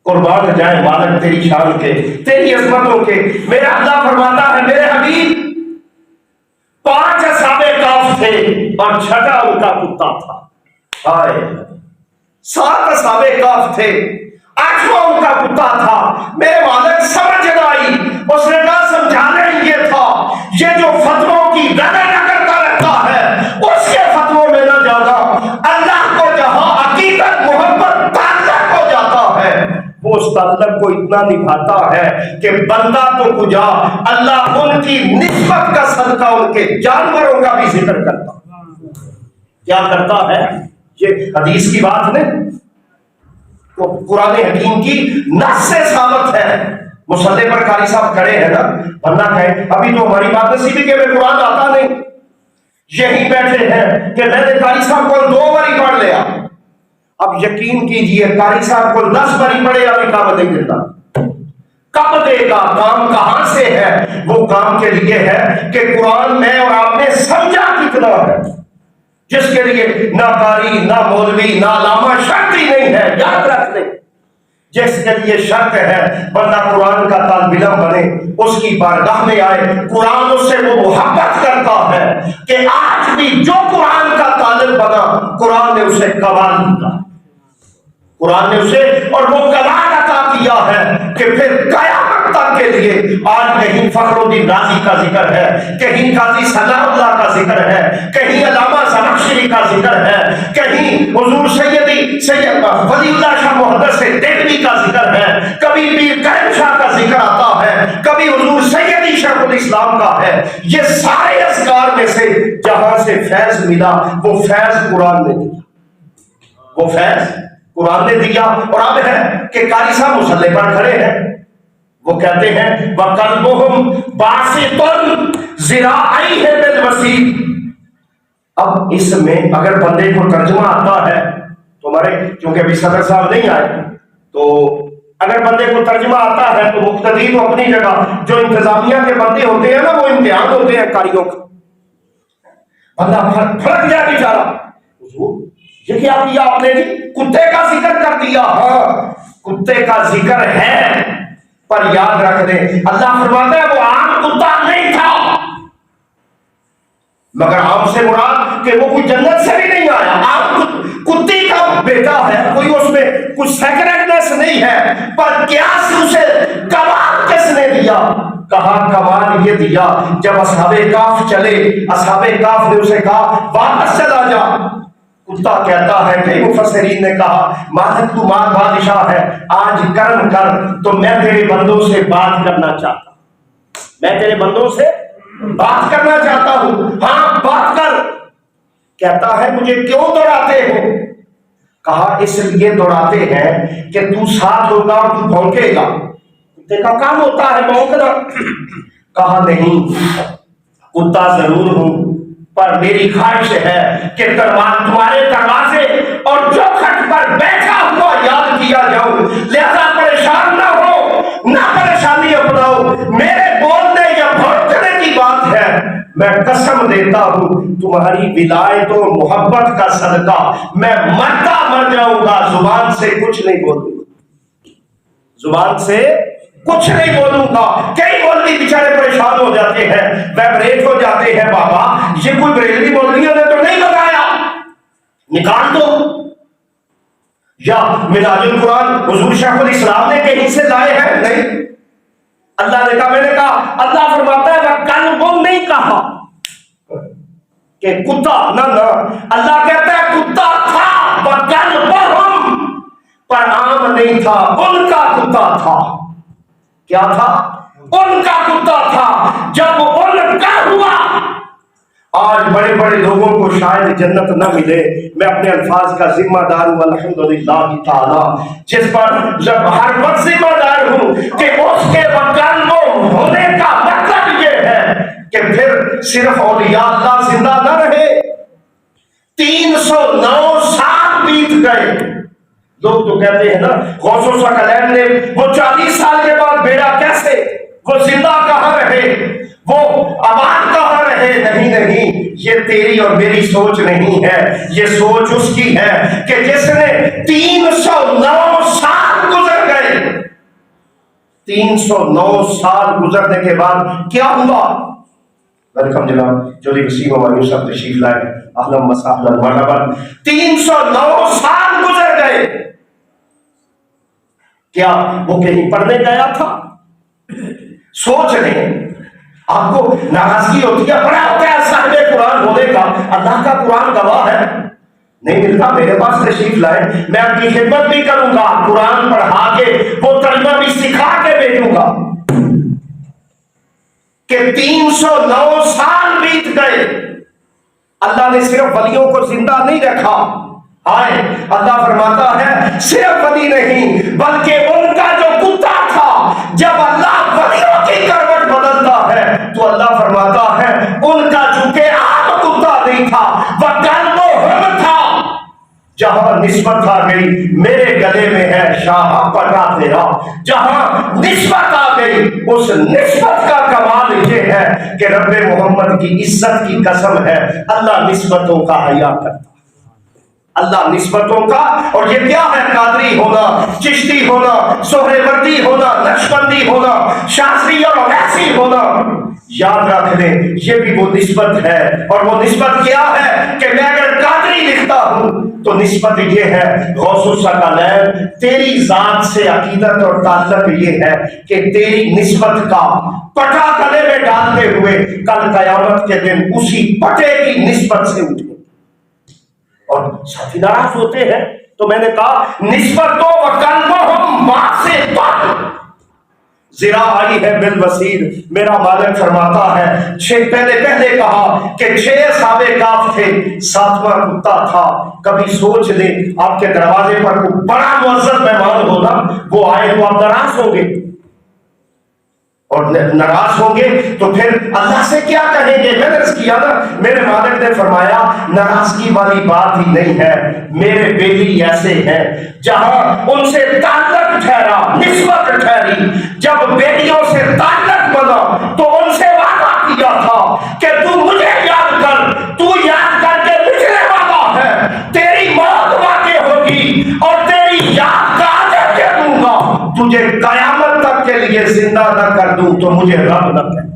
قربان جائے مالک تیری شان کے، تیری عظمتوں کے۔ میرا اللہ فرماتا ہے میرے حبیب 5 اصحاب کہف تھے اور 6واں ان کا کتا تھا۔ 7 اصحاب کہف تھے، 8واں ان کا کتا تھا۔ میرے مالک سمجھ نہ آئی، اس نے کہا سمجھانے یہ تھا یہ جو فتووں کی رد کرتا رہتا ہے اس کے فتووں میں نہ جانا، اللہ کو جہاں عقیدت محبت تعلق ہو جاتا ہے وہ اس تعلق کو اتنا نبھاتا ہے کہ بندہ تو کجا اللہ ان کی نسبت کا صدقہ ان کے جانوروں کا بھی ذکر کرتا۔ کیا کرتا ہے؟ یہ حدیث کی بات نہیں، تو قرآن حکیم کی نص سے ثابت ہے۔ مصلی پر قاری صاحب کھڑے ہیں نا، بندہ کہے ابھی تو ہماری بات نصیب ہے کہ میں قرآن آتا نہیں، یہی بیٹھے ہیں کہ میں نے قاری صاحب کو 2 باری پڑھ لیا۔ اب یقین کیجئے قاری صاحب کو 10 باری پڑھے ابھی کام نہیں دیتا۔ کب دے گا؟ کام کہاں سے ہے؟ وہ کام کے لیے ہے کہ قرآن میں اور آپ نے سمجھا کتنا ہے، جس کے لیے نہ قاری نہ مولوی نہ علامہ شرط ہی نہیں ہے، یاد رکھ لیں۔ جس کے لیے شرط ہے بندہ قرآن کا طالب علم بنے، اس کی بارگاہ میں آئے، قرآن اس سے وہ محبت کرتا ہے کہ آج بھی جو قرآن کا طالب بنا قرآن نے اسے کمال دیا، قرآن نے اسے اور وہ کمال عطا کیا ہے کہ پھر قیامت تک کے لیے آج کہیں فخر الدین رازی کا ذکر ہے، کہیں قاضی صلاح اللہ کا ذکر ہے، کہیں علامہ زمخشری کا ذکر ہے، کہیں حضور سید ولی اللہ شاہ محدث دہلوی کا ذکر ہے، کبھی پیر کرم شاہ کا ذکر آتا ہے، کبھی حضور سیدی شیخ الاسلام کا ہے۔ یہ سارے اذکار میں سے جہاں سے فیض ملا وہ فیض قرآن نے دیا، وہ فیض قرآن نے دیا۔ اور اب ہے کہ قاری صاحب مصلی پر کھڑے ہیں، وہ کہتے ہیں وَقَلْبُهُمْ بَاسِطٌ ذِرَاعَيْهِ بِالْوَسِيطِ۔ اب اس میں اگر بندے کو ترجمہ آتا ہے تو ہمارے چونکہ ابھی صدر صاحب نہیں آئے تو اگر بندے کو ترجمہ آتا ہے تو مقتدی تو اپنی جگہ، جو انتظامیہ کے بندے ہوتے ہیں نا وہ امتحان ہوتے ہیں قاریوں کا، بندہ پھڑک جائے بیچارہ، حضور یہ کیا کیا آپ نے؟ کتے کا ذکر کر دیا۔ ہاں کتے کا ذکر ہے، پر یاد رکھ دیں اللہ فرماتا ہے وہ عام کتا نہیں تھا، مگر عام سے مراد کہ وہ کوئی جنت سے بھی نہیں آیا، عام کتی کا بیٹا ہے، کوئی اس میں کچھ سیکرٹنس نہیں ہے، پر کیا اسے کمال کس نے دیا؟ کہا کمال یہ دیا جب اصحاب کہف چلے، اصحاب کہف نے اسے کہا واپس چلا جا، کتا کہتا ہے کئی مفسرین نے کہا مالک تو مال بادشاہ ہے، آج کرم کر تو میں تیرے بندوں سے بات کرنا چاہتا ہوں، میں تیرے بندوں سے بات کرنا چاہتا ہوں، ہاں بات کر۔ کہتا ہے مجھے کیوں دوڑاتے ہو؟ کہا اس لیے دوڑاتے ہیں کہ تو ساتھ ہوگا اور تو بھونکے گا، کتے کا کام ہوتا ہے بھونکنا۔ کہا نہیں کتا ضرور ہوں پر میری خواہش ہے کہ تمہارے دروازے اور جو کھٹ پر بیٹھا ہوا یاد کیا جاؤں، لہذا پریشان نہ ہو، نہ پریشانی اپناؤ، میرے بولنے یا بھونکنے کی بات ہے، میں قسم دیتا ہوں تمہاری ولایت و محبت کا صدقہ میں مرتا مر جاؤں گا، زبان سے کچھ نہیں بولوں گا، زبان سے کچھ نہیں بولوں گا۔ کئی مولوی بیچارے پریشان ہو جاتے ہیں، ویبریٹ ہو جاتے ہیں، بابا یہ کوئی بریلوی مولویوں نے تو نہیں بتایا، نکال دو، یا مداج القرآن حضور شیخ الاسلام نے کہیں سے لائے ہیں؟ نہیں، اللہ نے کہا، میں نے کہا، اللہ فرماتا ہے وہ کلب نہیں کہا کہ کتا، نہ اللہ کہتا ہے کتا تھا وَكَلْبُهُمْ، پر عام نہیں تھا، ان کا کتا تھا۔ کیا تھا؟ ان کا کتا تھا۔ جب ان کا ہوا آج بڑے بڑے لوگوں کو شاید جنت نہ ملے، میں اپنے الفاظ کا ذمہ دار ہوں الحمدللہ تعالی، جس پر جب ہر وقت ذمہ دار ہوں کہ اس کے وکیل ہونے کا مطلب یہ ہے کہ پھر صرف اولیاء اللہ زندہ نہ رہے۔ 309 سال بیت گئے۔ لوگ تو کہتے ہیں نا غوث و ثقلین نے وہ 40 سال کے بعد بیڑا کیسے، وہ زندہ کہاں رہے، وہ آباد کہاں رہے؟ نہیں، یہ تیری اور میری سوچ نہیں ہے، یہ سوچ اس کی ہے کہ جس نے 309 سال گزر گئے۔ 309 سال گزرنے کے بعد کیا ہوا؟ ویلکم جناب چودھری وسیم ہمایوں صاحب تشریف لائے، اہلا وسہلا مرحبا۔ 309 سال گزر گئے، کیا وہ کہیں پڑھنے گیا تھا؟ سوچ رہے آپ کو ناراضگی ہوتی ہے، بڑا ہوتا ہے صاحب قرآن ہونے کا، اللہ کا قرآن گواہ ہے، نہیں ملتا میرے پاس تشریف لائے، میں آپ کی خدمت بھی کروں گا، قرآن پڑھا کے وہ ترجمہ بھی سکھا کے بھیجوں گا۔ کہ 309 سال بیت گئے، اللہ نے صرف ولیوں کو زندہ نہیں رکھا، آئے اللہ فرماتا ہے صرف ولی نہیں بلکہ ان کا جو کتا تھا، جب اللہ ولیوں کی کروٹ بدلتا ہے تو اللہ فرماتا ہے ان کا چونکہ عام کتا نہیں تھا، وہ قلب و ہم تھا، جہاں نسبت آ گئی میرے گلے میں ہے شاہ پٹا تیرا، جہاں نسبت آ گئی اس نسبت کا کمال یہ ہے کہ رب محمد کی عزت کی قسم ہے اللہ نسبتوں کا حیا کرتا، اللہ نسبتوں کا، اور یہ کیا ہے؟ قادری ہونا، چشتی ہونا، سہروردی ہونا، نقشبندی ہونا، شاذلی اور اویسی ہونا، یاد رکھ لیں یہ بھی وہ نسبت ہے، اور وہ نسبت کیا ہے کہ میں اگر قادری لکھتا ہوں تو نسبت یہ ہے غوث الثقلین تیری ذات سے عقیدت اور تعلق یہ ہے کہ تیری نسبت کا پٹا گلے میں ڈالتے ہوئے کل قیامت کے دن اسی پٹے کی نسبت سے اٹھے۔ اور ساتھی ناراض ہوتے ہیں تو میں نے کہا نسبت تو وقلبہم ماں سے تک زرا آئی ہے بالوسیر، میرا مالک فرماتا ہے پہلے کہا کہ 6 اصحاب کہف تھے، 7واں کتا تھا۔ کبھی سوچ لیں آپ کے دروازے پر کوئی بڑا معزز مہمان ہونا، وہ آئے تو آپ ناراض ہوں گے، اور ناراض ہوں گے تو پھر اللہ سے کیا کہیں گے؟ میں نے عرض کیا نا میرے مالک نے فرمایا ناراضگی والی بات ہی نہیں ہے، میرے بیلی ایسے ہیں جہاں ان سے تعلق ٹھہرا، نسبت ٹھہری، جب بیٹیوں سے تعلق بنا تو ان سے وعدہ کیا تھا کہ تو مجھے یاد کر کے پچھلے والا ہے، تیری موت واقع ہوگی اور تیری یاد کا اجر دے دوں گا، تجھے قیامت تک کے لیے زندہ نہ کر دوں تو مجھے رب نہ کہنا،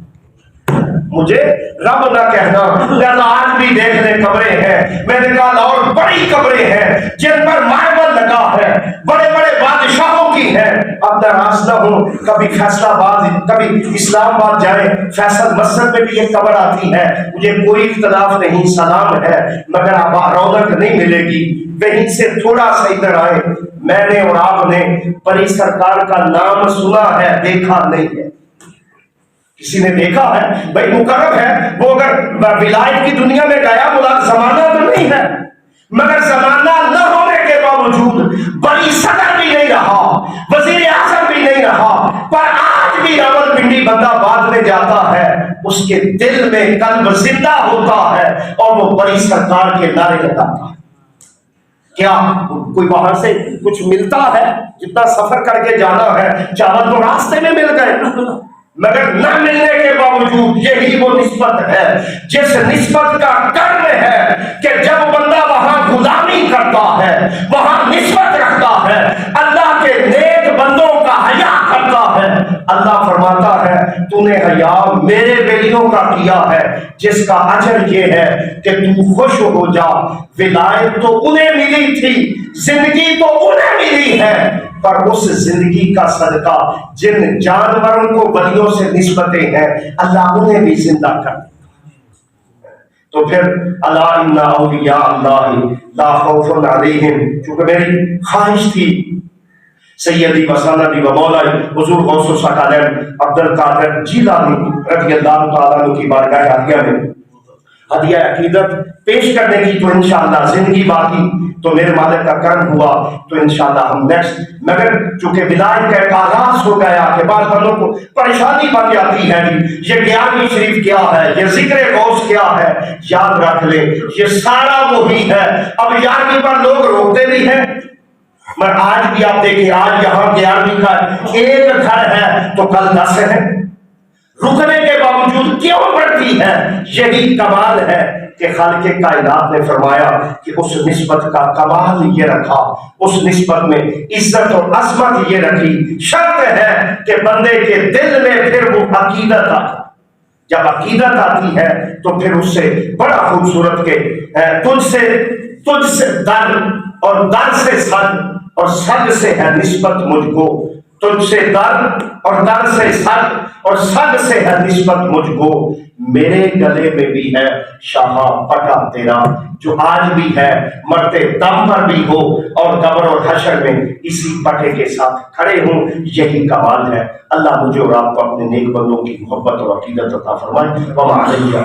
مجھے رب نہ کہنا۔ لہذا آج بھی دیکھنے قبریں ہیں، میں نے کہا اور بڑی قبریں ہیں جن پر ماربل لگا ہے، بڑے بڑے بادشاہوں کی ہیں، اب ناراض نہ ہوں، کبھی فیصل آباد کبھی اسلام آباد جائیں، فیصل مسجد میں بھی ایک قبر آتی ہے، مجھے کوئی اختلاف نہیں، سلام ہے، مگر اب رونق نہیں ملے گی، وہیں سے تھوڑا سا ادھر آئے، میں نے اور آپ نے پری سرکار کا نام سنا ہے، دیکھا نہیں ہے، کسی نے دیکھا ہے؟ بھائی مقرب ہے وہ، اگر ولایت کی دنیا میں گیا زمانہ تو نہیں ہے، مگر زمانہ نہ ہونے کے باوجود بڑی صدر بھی نہیں رہا، وزیر اعظم بھی نہیں رہا، پر آج بھی راول پنڈی بندہ بعد میں جاتا ہے، اس کے دل میں قلب زندہ ہوتا ہے اور وہ بڑی سرکار کے نعرے لگاتا ہے۔ کیا کوئی باہر سے کچھ ملتا ہے؟ جتنا سفر کر کے جانا ہے، چاول تو راستے میں مل گئے، مگر نہ ملنے کے باوجود یہی وہ نسبت ہے جس نسبت کا کرم ہے کہ جب بندہ وہاں غلامی کرتا ہے، وہاں نسبت رکھتا ہے، اللہ کے نیک بندوں کا حیا کرتا ہے، اللہ فرماتا ہے تو نے حیا میرے بیلیوں کا کیا ہے، جس کا اجر یہ ہے کہ تو خوش ہو جا، ولایت تو انہیں ملی تھی، زندگی تو انہیں ملی ہے، پر اس زندگی کا صدقہ جن جانوروں کو ولیوں سے نسبتیں ہیں اللہ انہیں بھی زندہ کر دے۔ تو پھر الا ان اولیاء اللہ لا خوف علیہم، چونکہ میری خواہش تھی سیدی و سندی و مولائی حضور غوث الثقلین عبد القادر جیلانی رضی اللہ تعالیٰ عنہ کی بارگاہ عالیہ میں ہدیہ عقیدت پیش کرنے کی تو انشاءاللہ زندگی باقی تو میرے مالک کا کرم ہوا تو انشاءاللہ ہم نیکسٹ، مگر چونکہ ولایت کا ایک آغاز ہو گیا کہ بعض بندوں کو پریشانی بن جاتی ہے یہ 11ویں شریف کیا ہے، یہ ذکر غوث کیا ہے، یاد رکھ لیں یہ سارا وہی ہے۔ اب 11ویں پر لوگ روکتے بھی ہیں، مگر آج بھی آپ دیکھیں آج یہاں 11ویں کا ایک گھر ہے تو کل 10 ہے، رکنے کے باوجود کیوں بڑھتی ہے؟ یہی کمال ہے کہ خالق کائنات نے فرمایا کہ اس نسبت کا کمال یہ رکھا، اس نسبت میں عزت اور عظمت یہ رکھی، شرط ہے کہ بندے کے دل میں پھر وہ عقیدت آتی، جب عقیدت آتی ہے تو پھر اس سے بڑا خوبصورت کہ تجھ سے در اور در سے سگ اور سگ سے ہے نسبت مجھ کو، تجھ سے در اور در سے سگ اور سگ سے ہے نسبت مجھ کو، میرے گلے میں بھی ہے شاہا پٹا تیرا جو آج بھی ہے، مرتے دم پر بھی ہو اور قبر اور حشر میں اسی پٹے کے ساتھ کھڑے ہوں، یہی کمال ہے۔ اللہ مجھے اور آپ کو اپنے نیک بندوں کی محبت اور عقیدت عطا فرمائے۔ وما علیہ